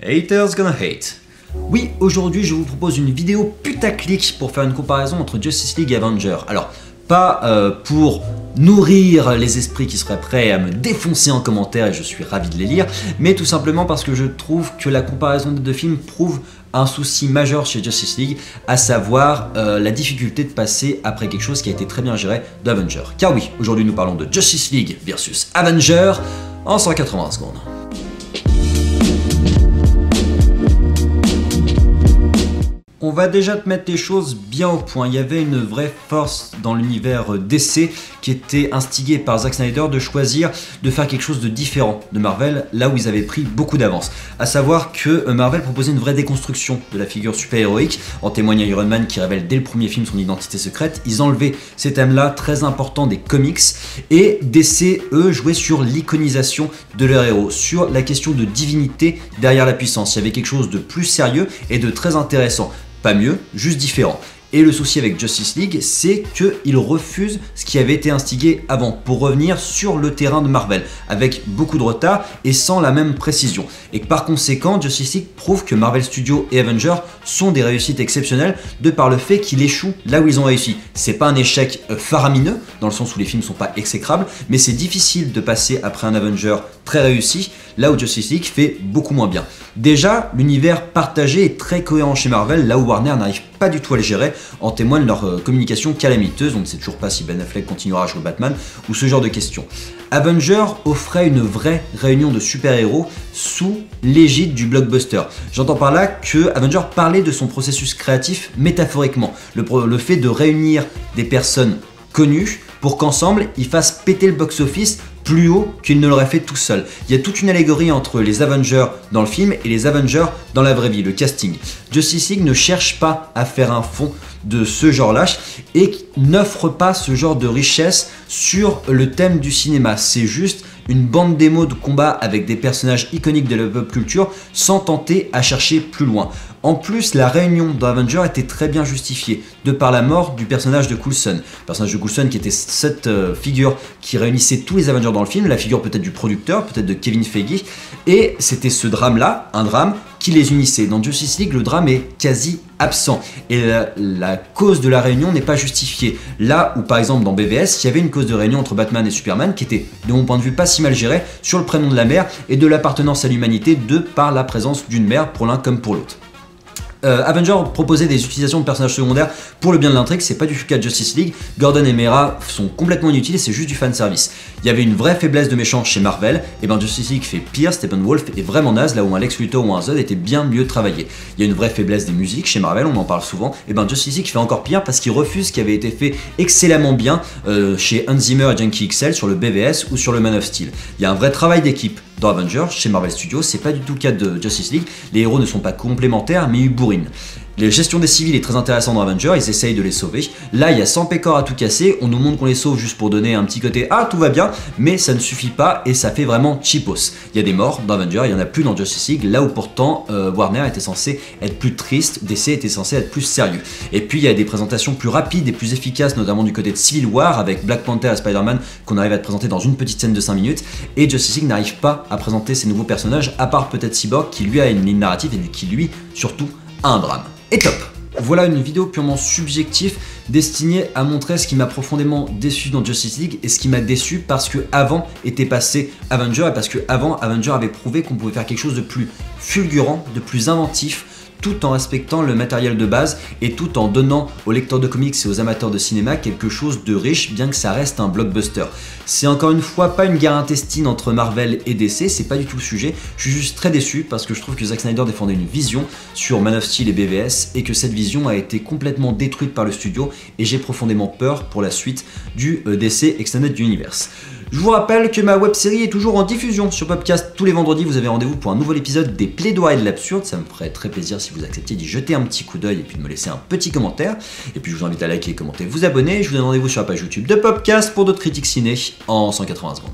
Haters gonna hate. Oui, aujourd'hui je vous propose une vidéo putaclic pour faire une comparaison entre Justice League et Avengers. Alors, pas pour nourrir les esprits qui seraient prêts à me défoncer en commentaire, et je suis ravi de les lire, mais tout simplement parce que je trouve que la comparaison des deux films prouve un souci majeur chez Justice League, à savoir la difficulté de passer après quelque chose qui a été très bien géré d'Avengers. Car oui, aujourd'hui nous parlons de Justice League versus Avengers en 180 secondes. On va déjà te mettre les choses bien au point. Il y avait une vraie force dans l'univers DC qui était instigé par Zack Snyder de choisir de faire quelque chose de différent de Marvel, là où ils avaient pris beaucoup d'avance. À savoir que Marvel proposait une vraie déconstruction de la figure super-héroïque, en témoigne Iron Man qui révèle dès le premier film son identité secrète. Ils enlevaient ces thèmes-là très importants des comics, et DC, eux, jouaient sur l'iconisation de leurs héros, sur la question de divinité derrière la puissance. Il y avait quelque chose de plus sérieux et de très intéressant. Pas mieux, juste différent. Et le souci avec Justice League, c'est qu'il refuse ce qui avait été instigé avant pour revenir sur le terrain de Marvel, avec beaucoup de retard et sans la même précision. Et par conséquent, Justice League prouve que Marvel Studios et Avengers sont des réussites exceptionnelles de par le fait qu'ils échouent là où ils ont réussi. C'est pas un échec faramineux, dans le sens où les films sont pas exécrables, mais c'est difficile de passer après un Avenger très réussi, là où Justice League fait beaucoup moins bien. Déjà, l'univers partagé est très cohérent chez Marvel, là où Warner n'arrive pas du tout à le gérer, en témoigne leur communication calamiteuse. On ne sait toujours pas si Ben Affleck continuera à jouer Batman, ou ce genre de questions. Avengers offrait une vraie réunion de super-héros sous l'égide du blockbuster. J'entends par là que Avengers parlait de son processus créatif métaphoriquement, le fait de réunir des personnes connues pour qu'ensemble ils fassent péter le box-office plus haut qu'il ne l'aurait fait tout seul. Il y a toute une allégorie entre les Avengers dans le film et les Avengers dans la vraie vie, le casting. Justice League ne cherche pas à faire un fond de ce genre-là et n'offre pas ce genre de richesse sur le thème du cinéma. C'est juste une bande démo de combat avec des personnages iconiques de la pop culture sans tenter à chercher plus loin. En plus, la réunion d'Avengers était très bien justifiée de par la mort du personnage de Coulson. Le personnage de Coulson qui était cette figure qui réunissait tous les Avengers dans le film, la figure peut-être du producteur, peut-être de Kevin Feige, et c'était ce drame-là, un drame qui les unissait. Dans Justice League, le drame est quasi absent et la cause de la réunion n'est pas justifiée. Là où par exemple dans BVS, il y avait une cause de réunion entre Batman et Superman qui était de mon point de vue pas si mal gérée sur le prénom de la mère et de l'appartenance à l'humanité de par la présence d'une mère pour l'un comme pour l'autre. Avengers proposait des utilisations de personnages secondaires pour le bien de l'intrigue, c'est pas du tout le cas de Justice League. Gordon et Mera sont complètement inutiles et c'est juste du fanservice. Il y avait une vraie faiblesse de méchants chez Marvel, et ben Justice League fait pire, Steppenwolf est vraiment naze, là où un Lex Luthor ou un Zod était bien mieux travaillé. Il y a une vraie faiblesse des musiques chez Marvel, on en parle souvent, et ben Justice League fait encore pire parce qu'il refuse ce qui avait été fait excellemment bien chez Hans Zimmer et Junkie XL sur le BVS ou sur le Man of Steel. Il y a un vrai travail d'équipe dans Avengers, chez Marvel Studios, c'est pas du tout le cas de Justice League, les héros ne sont pas complémentaires mais ils bourrinent. La gestion des civils est très intéressante dans Avengers, ils essayent de les sauver. Là, il y a 100 pécores à tout casser, on nous montre qu'on les sauve juste pour donner un petit côté « Ah, tout va bien », mais ça ne suffit pas et ça fait vraiment cheapos. Il y a des morts dans Avengers, il n'y en a plus dans Justice League, là où pourtant Warner était censé être plus triste, DC était censé être plus sérieux. Et puis il y a des présentations plus rapides et plus efficaces, notamment du côté de Civil War, avec Black Panther et Spider-Man, qu'on arrive à te présenter dans une petite scène de 5 minutes, et Justice League n'arrive pas à présenter ses nouveaux personnages, à part peut-être Cyborg, qui lui a une ligne narrative et qui lui, surtout, a un drame. Et top! Voilà une vidéo purement subjective destinée à montrer ce qui m'a profondément déçu dans Justice League et ce qui m'a déçu parce que avant était passé Avenger et parce que avant Avenger avait prouvé qu'on pouvait faire quelque chose de plus fulgurant, de plus inventif, tout en respectant le matériel de base et tout en donnant aux lecteurs de comics et aux amateurs de cinéma quelque chose de riche, bien que ça reste un blockbuster. C'est encore une fois pas une guerre intestine entre Marvel et DC, c'est pas du tout le sujet. Je suis juste très déçu parce que je trouve que Zack Snyder défendait une vision sur Man of Steel et BVS et que cette vision a été complètement détruite par le studio et j'ai profondément peur pour la suite du DC Extended Universe. Je vous rappelle que ma web-série est toujours en diffusion sur Popcast tous les vendredis. Vous avez rendez-vous pour un nouvel épisode des Plaidoiries de l'absurde. Ça me ferait très plaisir si vous acceptiez d'y jeter un petit coup d'œil et puis de me laisser un petit commentaire. Et puis je vous invite à liker, commenter, vous abonner. Je vous donne rendez-vous sur la page YouTube de Popcast pour d'autres critiques ciné en 180 secondes.